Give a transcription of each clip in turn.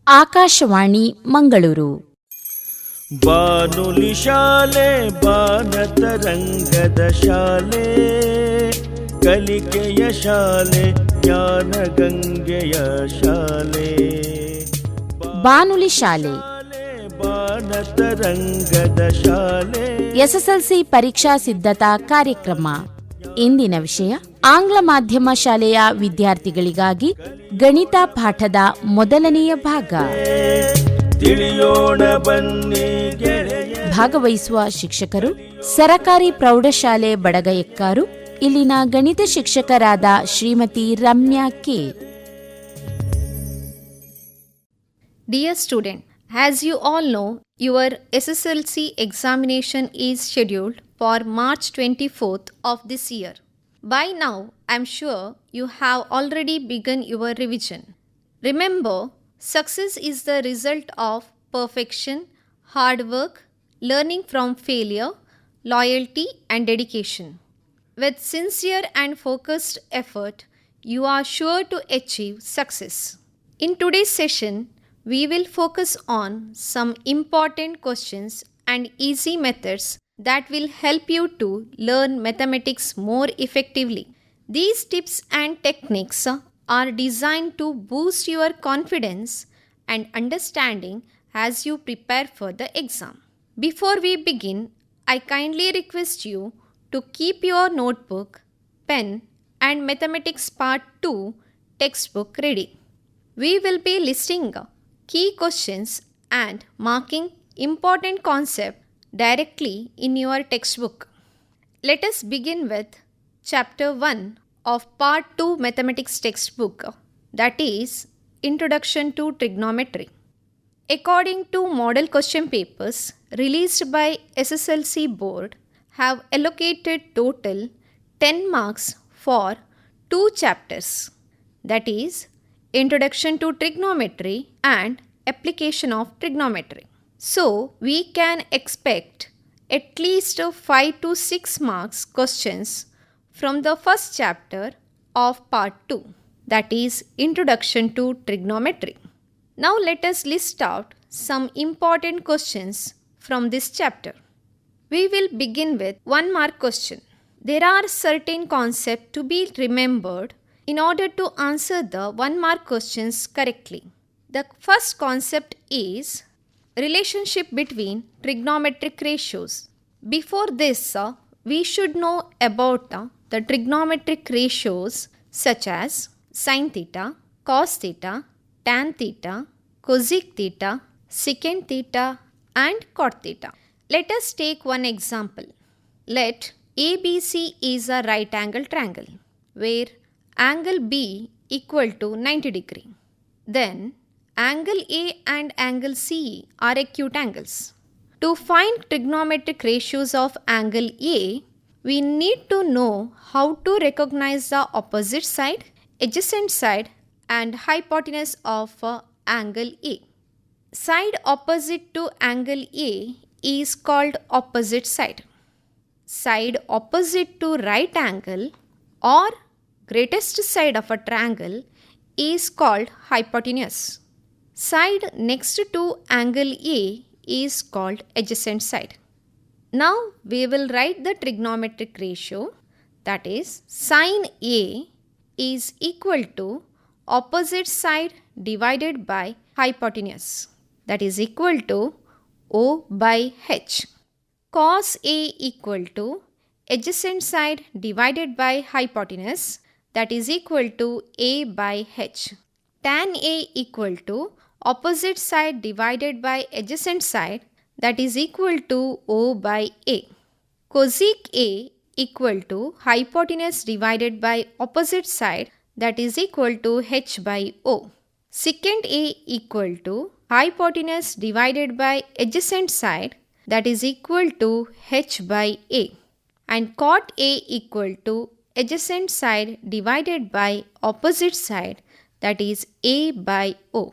ಆಕಾಶವಾಣಿ ಮಂಗಳೂರು. ಬಾನುಲಿ ಶಾಲೆ ಬಾನತರಂಗದ ಶಾಲೆ, ಕಲಿಕೆಯ ಶಾಲೆ ಜ್ಞಾನ ಗಂಗೆಯ ಶಾಲೆ. ಬಾನುಲಿ ಶಾಲೆ ಬಾನತರಂಗದ ಶಾಲೆ. ಎಸ್ಎಸ್ಎಲ್ಸಿ ಪರೀಕ್ಷಾ ಸಿದ್ಧತಾ ಕಾರ್ಯಕ್ರಮ. ಇಂದಿನ ವಿಷಯ ಆಂಗ್ಲ ಮಾಧ್ಯಮ ಶಾಲೆಯ ವಿದ್ಯಾರ್ಥಿಗಳಿಗಾಗಿ ಗಣಿತ ಪಾಠದ ಮೊದಲನೆಯ ಭಾಗ. ತಿಳಿಯೋಣ ಬನ್ನಿ ಗೆಳೆಯ. ಭಾಗವಹಿಸುವ ಶಿಕ್ಷಕರು ಸರಕಾರಿ ಪ್ರೌಢಶಾಲೆ ಬಡಗಯಕ್ಕಾರು, ಇಲ್ಲಿನ ಗಣಿತ ಶಿಕ್ಷಕರಾದ Shrimati Ramya K. Dear student, as you all know, your SSLC examination is scheduled for March 24th of this year. By now, I'm sure you have already begun your revision. Remember, success is the result of perfection, hard work, learning from failure, loyalty, and dedication. With sincere and focused effort, you are sure to achieve success. In today's session, we will focus on some important questions and easy methods that will help you to learn mathematics more effectively. These tips and techniques are designed to boost your confidence and understanding as you prepare for the exam. Before we begin, I kindly request you to keep your notebook, pen, and Mathematics Part 2 textbook ready. We will be listing key questions and marking important concepts directly in your textbook. Let us begin with Chapter 1 of Part 2 Mathematics textbook, that is Introduction to Trigonometry. According to model question papers released by SSLC board have allocated total 10 marks for 2 chapters, that is Introduction to Trigonometry and Application of Trigonometry. So, we can expect at least 5 to 6 marks questions from the first chapter of Part 2, that is Introduction to Trigonometry. Now, let us list out some important questions from this chapter. We will begin with 1 mark question. There are certain concepts to be remembered in order to answer the 1 mark questions correctly. The first concept is relationship between trigonometric ratios. Before this, we should know about the trigonometric ratios such as sin theta, cos theta, tan theta, cosec theta, secant theta, and cot theta. Let us take one example. Let ABC is a right angle triangle where angle B equal to 90 degree. Then angle A and angle C are acute angles. To find trigonometric ratios of angle A, we need to know how to recognize the opposite side, adjacent side, and hypotenuse of angle A. Side opposite to angle A is called opposite side. Side opposite to right angle or greatest side of a triangle is called hypotenuse. Side next to angle A is called adjacent side. Now we will write the trigonometric ratio, that is sin A is equal to opposite side divided by hypotenuse, that is equal to O by H. Cos A equal to adjacent side divided by hypotenuse, that is equal to A by H. Tan A equal to opposite side divided by adjacent side, that is equal to O by A. Cosec A equal to hypotenuse divided by opposite side, that is equal to H by O. Secant A equal to hypotenuse divided by adjacent side, that is equal to H by A. And cot A equal to adjacent side divided by opposite side, that is A by O.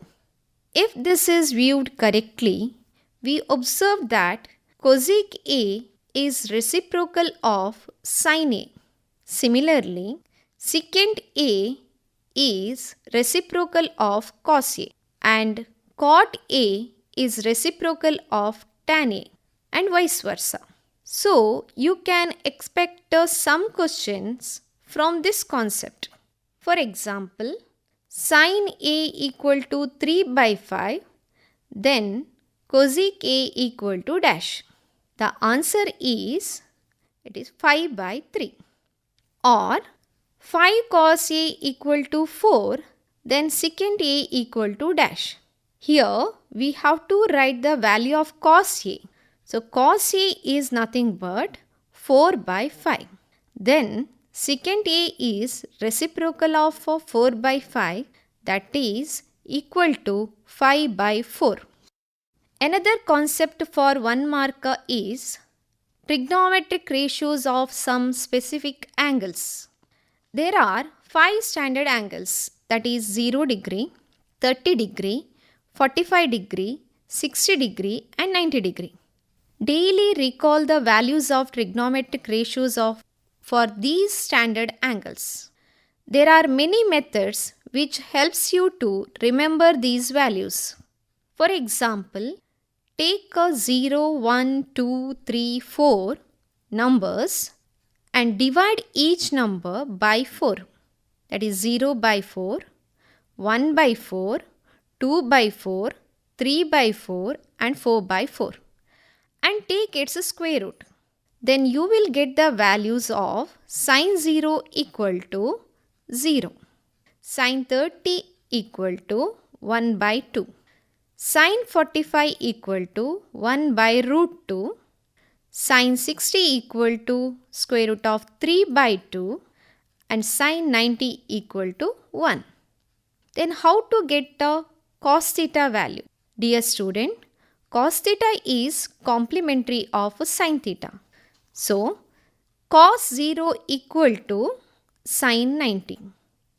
If this is viewed correctly, we observe that cosec A is reciprocal of sin A. Similarly, secant A is reciprocal of cos A, and cot A is reciprocal of tan A and vice versa. So you can expect some questions from this concept. For example, sin A equal to 3 by 5, then cosec A equal to dash. The answer is, it is 5 by 3. Or 5 cos A equal to 4, then secant A equal to dash. Here we have to write the value of cos A. So cos A is nothing but 4 by 5. Then secant A is reciprocal of 4 by 5, that is equal to 5 by 4. Another concept for 1 mark is trigonometric ratios of some specific angles. There are 5 standard angles, that is 0 degree, 30 degree, 45 degree, 60 degree and 90 degree. Daily recall the values of trigonometric ratios for these standard angles. There are many methods which helps you to remember these values. For example, take a 0, 1, 2, 3, 4 numbers and divide each number by 4. That is 0 by 4, 1 by 4, 2 by 4, 3 by 4 and 4 by 4. And take its square root. Then you will get the values of sin 0 equal to 0, sin 30 equal to 1 by 2, sin 45 equal to 1 by root 2, sin 60 equal to square root of 3 by 2 and sin 90 equal to 1. Then how to get the cos theta value? Dear student, cos theta is complementary of sin theta. So, cos 0 equal to sin 90.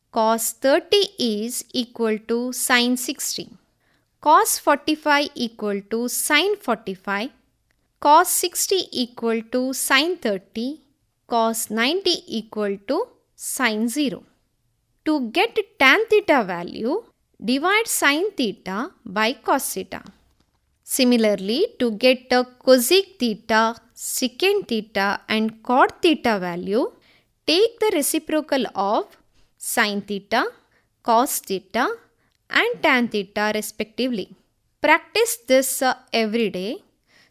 Cos 30 is equal to sin 60. Cos 45 equal to sin 45. Cos 60 equal to sin 30. Cos 90 equal to sin 0. To get tan theta value, divide sin theta by cos theta. Similarly, to get a cosec theta, secant theta and cot theta value, take the reciprocal of sin theta, cos theta and tan theta respectively. Practice this every day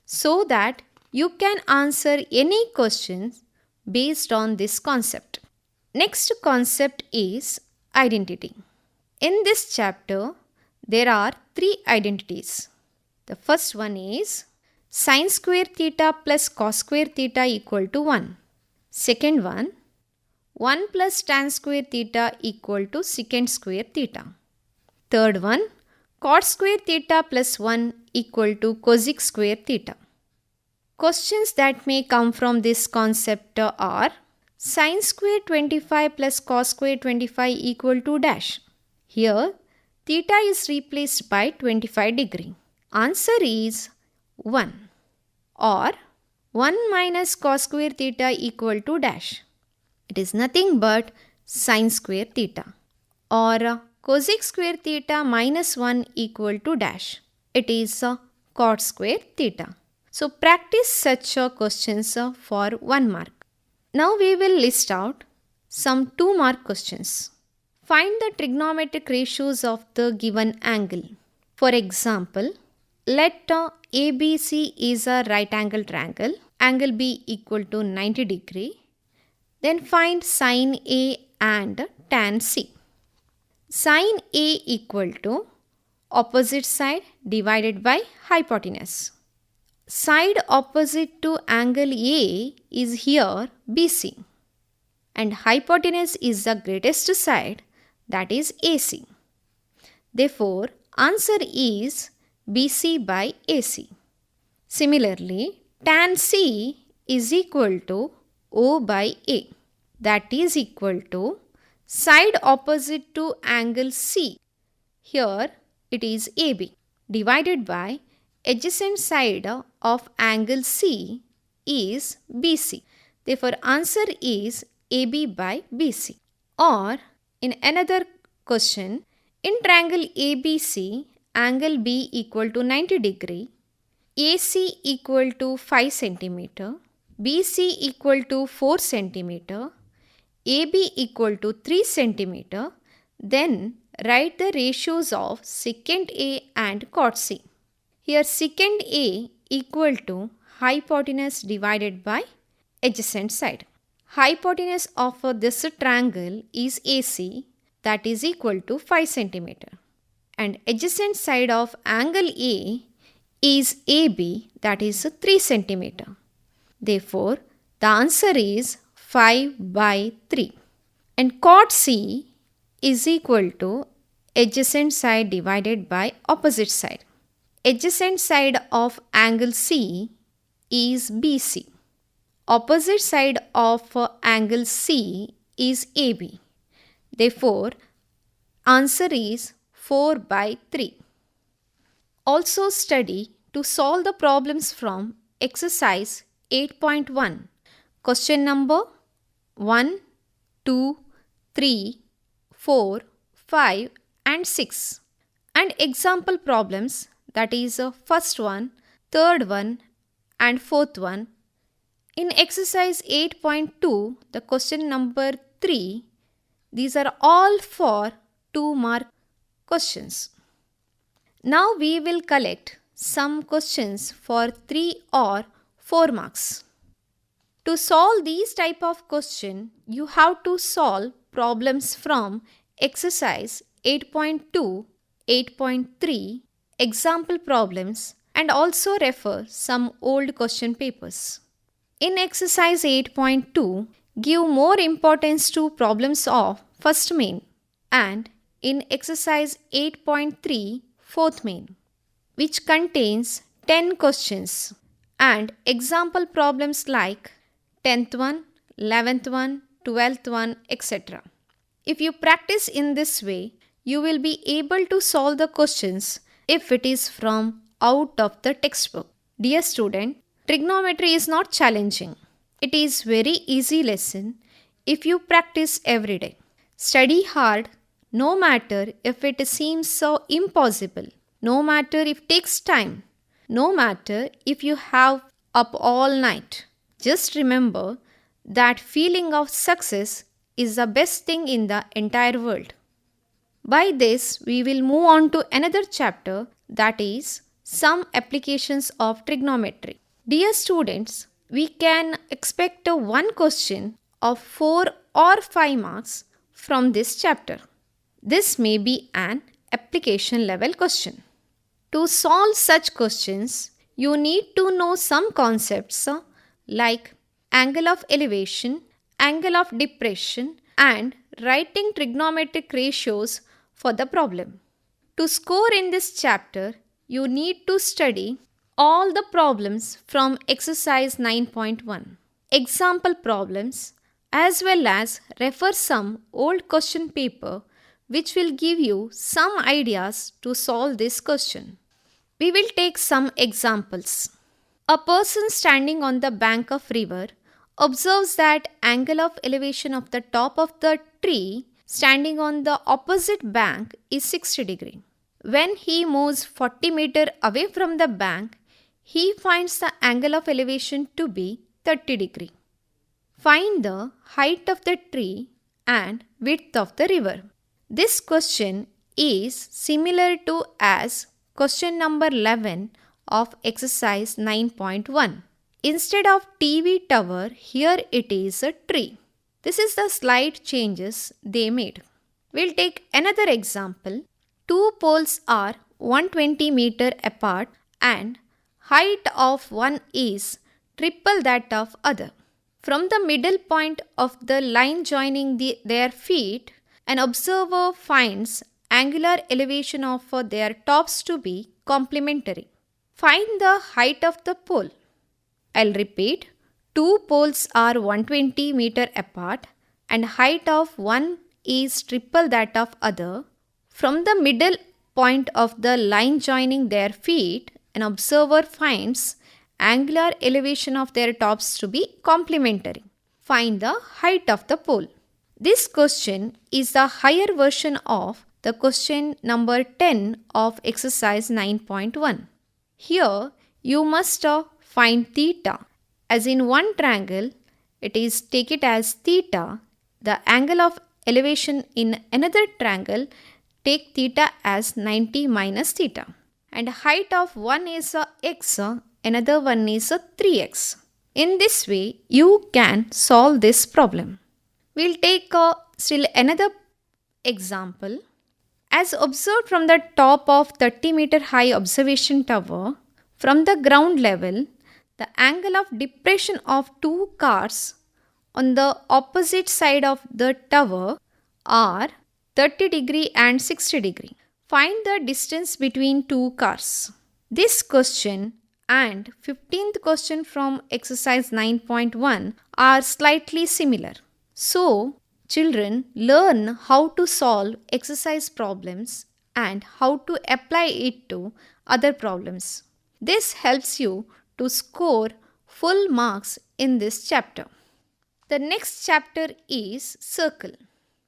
so that you can answer any questions based on this concept. Next concept is identity. In this chapter, there are 3 identities. The first one is sin square theta plus cos square theta equal to 1. Second one, 1 plus tan square theta equal to secant square theta. Third one, cot square theta plus 1 equal to cosec square theta. Questions that may come from this concept are sin square 25 plus cos square 25 equal to dash. Here, theta is replaced by 25 degree. Answer is 1. Or 1 minus cos square theta equal to dash. It is nothing but sin square theta. Or cosec square theta minus 1 equal to dash. It is cot square theta. So practice such questions for 1 mark. Now we will list out some 2 mark questions. Find the trigonometric ratios of the given angle. For example, let ABC is a right angle triangle, angle B equal to 90 degree. Then find sin A and tan C. Sin A equal to opposite side divided by hypotenuse. Side opposite to angle A is here BC. And hypotenuse is the greatest side, that is AC. Therefore, answer is BC by AC. Similarly, tan C is equal to O by A. That is equal to side opposite to angle C. Here it is AB divided by adjacent side of angle C is BC. Therefore, answer is AB by BC. Or in another question, in triangle ABC, angle B equal to 90 degree, AC equal to 5 centimeter, BC equal to 4 centimeter, AB equal to 3 centimeter, then write the ratios of secant A and cot C. Here secant A equal to hypotenuse divided by adjacent side. Hypotenuse of this triangle is AC, that is equal to 5 centimeter, and adjacent side of angle A is AB, that is 3 centimeter. Therefore, the answer is 5 by 3. And cot C is equal to adjacent side divided by opposite side. Adjacent side of angle C is BC. Opposite side of angle C is AB. Therefore, answer is 4 by 3. Also study to solve the problems from exercise 8.1. Question number 1, 2, 3, 4, 5 and 6. And example problems, that is first one, third one and fourth one. In exercise 8.2, the question number 3, these are all for 2 mark questions. Now we will collect some questions for 3 or 4 marks. To solve these type of question, you have to solve problems from exercise 8.2, 8.3, example problems, and also refer some old question papers. In exercise 8.2, give more importance to problems of first main, and in exercise 8.3, fourth main, which contains 10 questions, and example problems like 10th one, 11th one, 12th one, etc. If you practice in this way, you will be able to solve the questions if it is from out of the textbook. Dear student, trigonometry is not challenging. It is very easy lesson if you practice every day. Study hard, no matter if it seems so impossible, no matter if it takes time, no matter if you have up all night. Just remember that feeling of success is the best thing in the entire world. By this, we will move on to another chapter, that is some applications of trigonometry. Dear students, we can expect one question of 4 or 5 marks from this chapter. This may be an application level question. To solve such questions, you need to know some concepts like angle of elevation, angle of depression, and writing trigonometric ratios for the problem. To score in this chapter, you need to study all the problems from exercise 9.1, example problems, as well as refer some old question paper which will give you some ideas to solve this question. We will take some examples. A person standing on the bank of river observes that angle of elevation of the top of the tree standing on the opposite bank is 60 degree. When he moves 40 meter away from the bank, he finds the angle of elevation to be 30 degree. Find the height of the tree and width of the river. This question is similar to as question number 11 of exercise 9.1. Instead of TV tower, here it is a tree. This is the slight changes they made. We'll take another example. 2 poles are 120 meter apart and height of one is triple that of other. From the middle point of the line joining their feet, an observer finds angular elevation of their tops to be complementary. Find the height of the pole. I'll repeat. 2 poles are 120 meter apart and height of one is triple that of other. From the middle point of the line joining their feet, an observer finds angular elevation of their tops to be complementary. Find the height of the pole. This question is the higher version of the question number 10 of exercise 9.1. Here you must find theta. As in one triangle, take it as theta. The angle of elevation in another triangle, take theta as 90 minus theta. And height of one is x, another one is 3x. In this way, you can solve this problem. We'll take still another example. As observed from the top of 30-meter high observation tower, from the ground level, the angle of depression of two cars on the opposite side of the tower are 30 degree and 60 degree. Find the distance between two cars. This question and 15th question from exercise 9.1 are slightly similar. So, children learn how to solve exercise problems and how to apply it to other problems. This helps you to score full marks in this chapter. The next chapter is circle.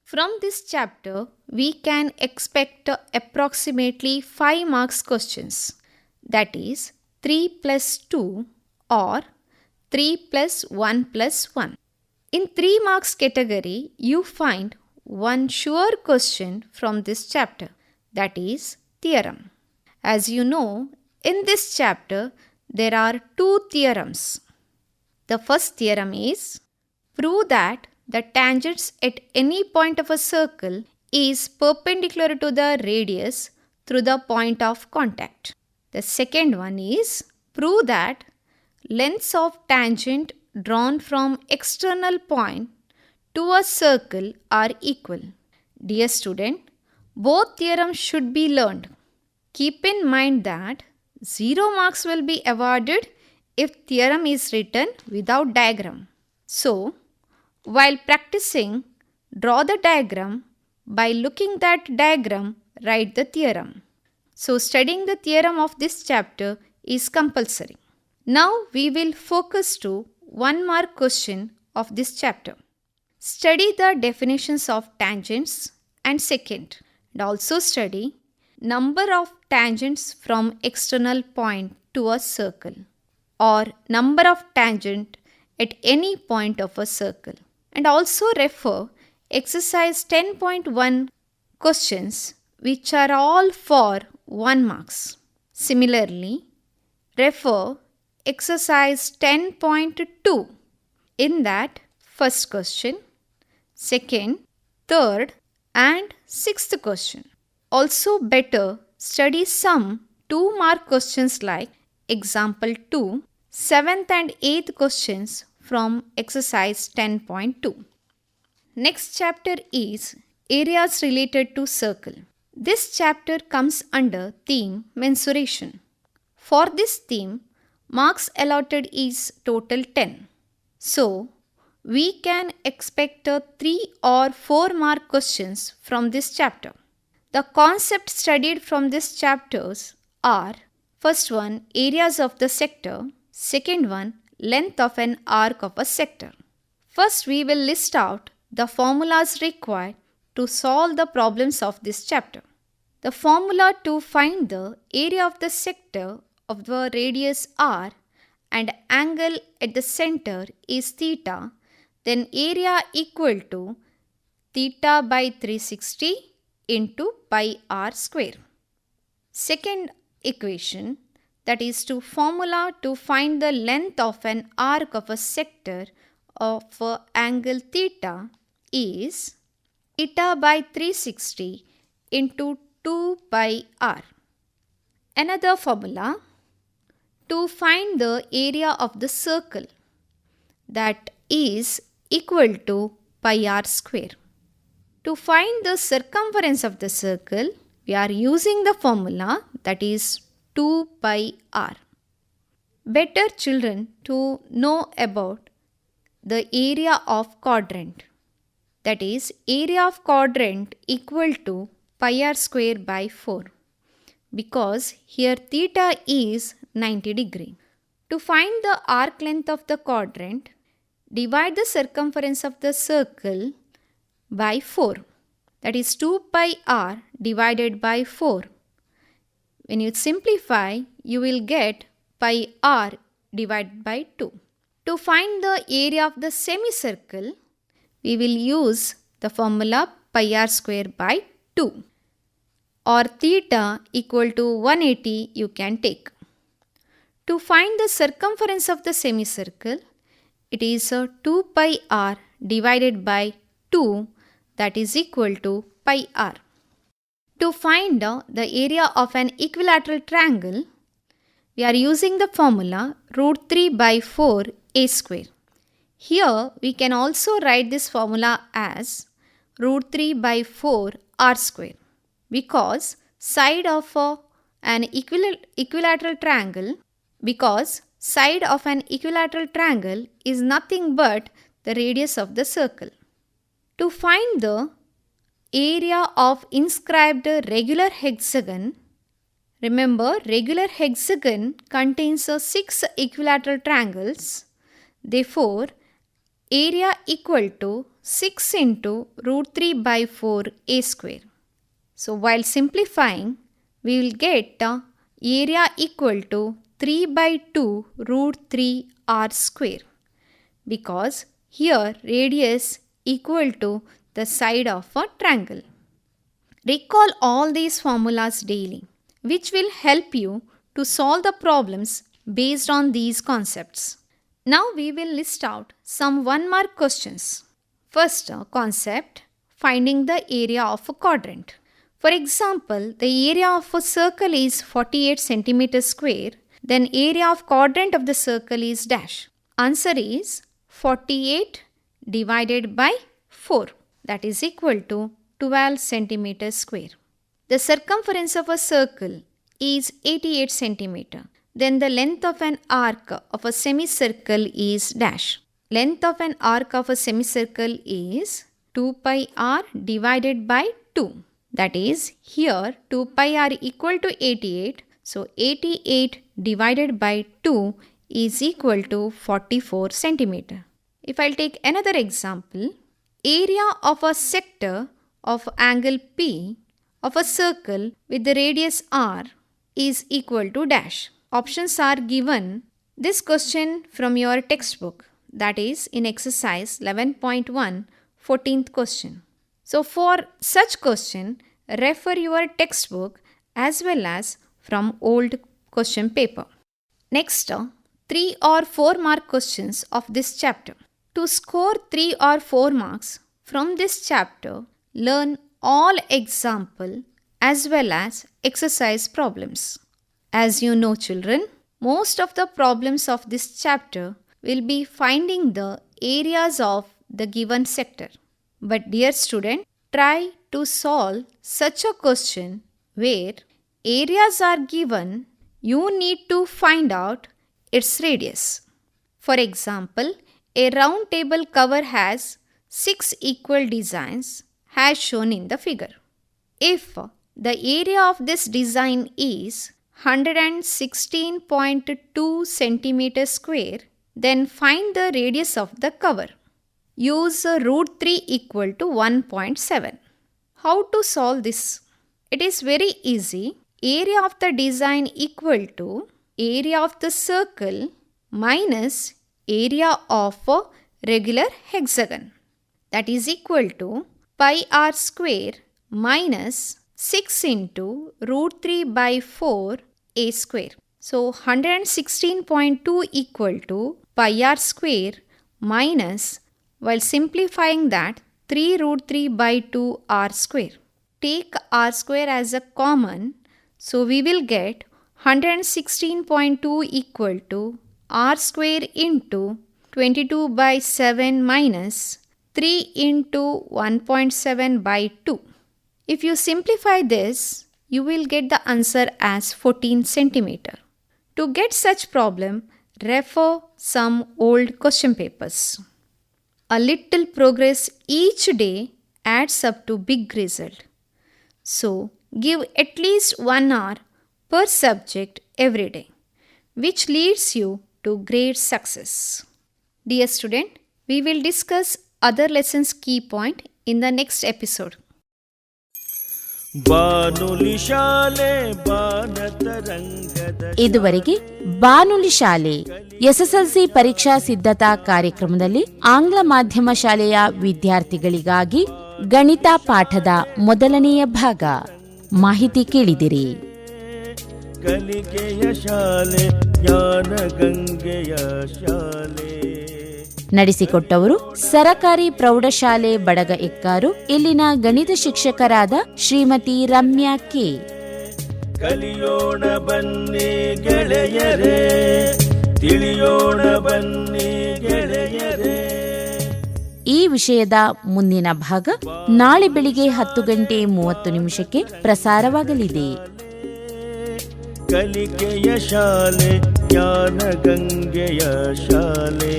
From this chapter, we can expect approximately 5 marks questions. That is 3 plus 2 or 3 plus 1 plus 1. In 3 marks category, you find one sure question from this chapter, that is theorem. As you know, in this chapter, there are 2 theorems. The first theorem is, prove that the tangents at any point of a circle is perpendicular to the radius through the point of contact. The second one is, prove that lengths of tangent drawn from external point to a circle are equal. Dear student, both theorems should be learned. Keep in mind that 0 marks will be awarded if theorem is written without diagram. So, while practicing, draw the diagram. By looking that diagram, write the theorem. So, studying the theorem of this chapter is compulsory. Now, we will focus to 1 mark question of this chapter. Study the definitions of tangents and secant, and also study number of tangents from external point to a circle or number of tangent at any point of a circle. And also refer exercise 10.1 questions which are all for 1 marks. Similarly, refer exercise 10.2. In that, first question, second, third and sixth question. Also better study some 2 mark questions like example 2, 7th and 8th questions from exercise 10.2. Next chapter is areas related to circle. This chapter comes under theme mensuration. For this theme, marks allotted is total 10. So, we can expect 3 or 4 mark questions from this chapter. The concepts studied from these chapters are, first one, areas of the sector, second one, length of an arc of a sector. First, we will list out the formulas required to solve the problems of this chapter. The formula to find the area of the sector of the radius r and angle at the center is theta, then area equal to theta by 360 into pi r square. Second equation, that is to formula to find the length of an arc of a sector of angle theta is theta by 360 into 2 pi r. Another formula to find the area of the circle, that is equal to pi r square. To find the circumference of the circle, we are using the formula, that is 2 pi r. Better children to know about the area of quadrant, that is area of quadrant equal to pi r square by 4, because here theta is 90 degree. To find the arc length of the quadrant, divide the circumference of the circle by 4, that is 2 pi r divided by 4. When you simplify, you will get pi r divided by 2. To find the area of the semicircle, we will use the formula pi r square by 2, or theta equal to 180 you can take. To find the circumference of the semicircle, it is 2 pi r divided by 2, that is equal to pi r. To find the area of an equilateral triangle, we are using the formula root 3 by 4 a square. Here we can also write this formula as root 3 by 4 r square, because side of an equilateral triangle is nothing but the radius of the circle. To find the area of inscribed regular hexagon, remember regular hexagon contains 6 equilateral triangles. Therefore, area equal to 6 into root 3 by 4 a square. So while simplifying, we will get area equal to 3 by 2 root 3 r square, because here radius equal to the side of a triangle. Recall all these formulas daily, which will help you to solve the problems based on these concepts. Now we will list out some 1-mark questions. First concept, finding the area of a quadrant. For example, the area of a circle is 48 cm square, then area of quadrant of the circle is dash. Answer is 48 divided by 4, that is equal to 12 cm square. The circumference of a circle is 88 cm. Then the length of an arc of a semicircle is dash. Length of an arc of a semicircle is 2 pi r divided by 2. That is, here 2 pi r equal to 88. So 88 divided by 2 is equal to 44 centimeter. If I'll take another example, area of a sector of angle P of a circle with the radius r is equal to dash. Options are given. This question from your textbook, that is in exercise 11.1, 14th question. So for such question, refer your textbook as well as from old question paper. Next, 3 or 4 mark questions of this chapter. To score 3 or 4 marks from this chapter, learn all example as well as exercise problems. As you know, children, most of the problems of this chapter will be finding the areas of the given sector. But dear student, try to solve such a question where areas are given, you need to find out its radius. For example, a round table cover has 6 equal designs as shown in the figure. If the area of this design is 116.2 cm square, then find the radius of the cover. Use root 3 equal to 1.7. How to solve this? It is very easy. Area of the design equal to area of the circle minus area of a regular hexagon. That is equal to pi r square minus 6 into root 3 by 4 a square. So 116.2 equal to pi r square minus, while simplifying that, 3 root 3 by 2 r square. Take r square as a common, so we will get 116.2 equal to r square into 22 by 7 minus 3 into 1.7 by 2. If you simplify this, you will get the answer as 14 centimeter. To get such problem, refer some old question papers. A little progress each day adds up to big result. So, give at least 1 hour per subject every day, which leads you to great success. Dear student, we will discuss other lessons key point in the next episode. ಬಾನುಲಿ ಶಾಲೆ ಬಾನತರಂಗದ ಇದುವರೆಗೆ ಬಾನುಲಿ ಶಾಲೆ SSLC ಪರೀಕ್ಷಾ ಸಿದ್ಧತಾ ಕಾರ್ಯಕ್ರಮದಲ್ಲಿ ಆಂಗ್ಲ ಮಾಧ್ಯಮ ಶಾಲೆಯ ವಿದ್ಯಾರ್ಥಿಗಳಿಗಾಗಿ ಗಣಿತ ಪಾಠದ ಮೊದಲನೆಯ ಭಾಗ ಮಾಹಿತಿ ಕೇಳಿದಿರಿ. ಕಲಿಕೆಯ ಶಾಲೆ ಜ್ಞಾನ ಗಂಗೆಯ ಶಾಲೆ. ನಡೆಸಿಕೊಟ್ಟವರು ಸರಕಾರಿ ಪ್ರೌಢಶಾಲೆ ಬಡಗ ಎಕ್ಕಾರು, ಇಲ್ಲಿನ ಗಣಿತ ಶಿಕ್ಷಕರಾದ ಶ್ರೀಮತಿ ರಮ್ಯಾ ಕೆ. ಕಲಿಯೋಣ ಬನ್ನಿ ಗೆಳೆಯರೇ, ತಿಳಿಯೋಣ ಬನ್ನಿ ಗೆಳೆಯರೇ. ಈ ವಿಷಯದ ಮುಂದಿನ ಭಾಗ ನಾಳೆ ಬೆಳಿಗ್ಗೆ 10:30 ಪ್ರಸಾರವಾಗಲಿದೆ. ಕಲಿಕೆಯ ಶಾಲೆ ಜ್ಞಾನ ಗಂಗೆಯ ಶಾಲೆ.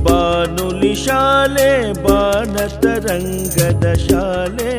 ಬಾನುಲಿ ಶಾಲೆ ಬಾನತರಂಗದ ಶಾಲೆ.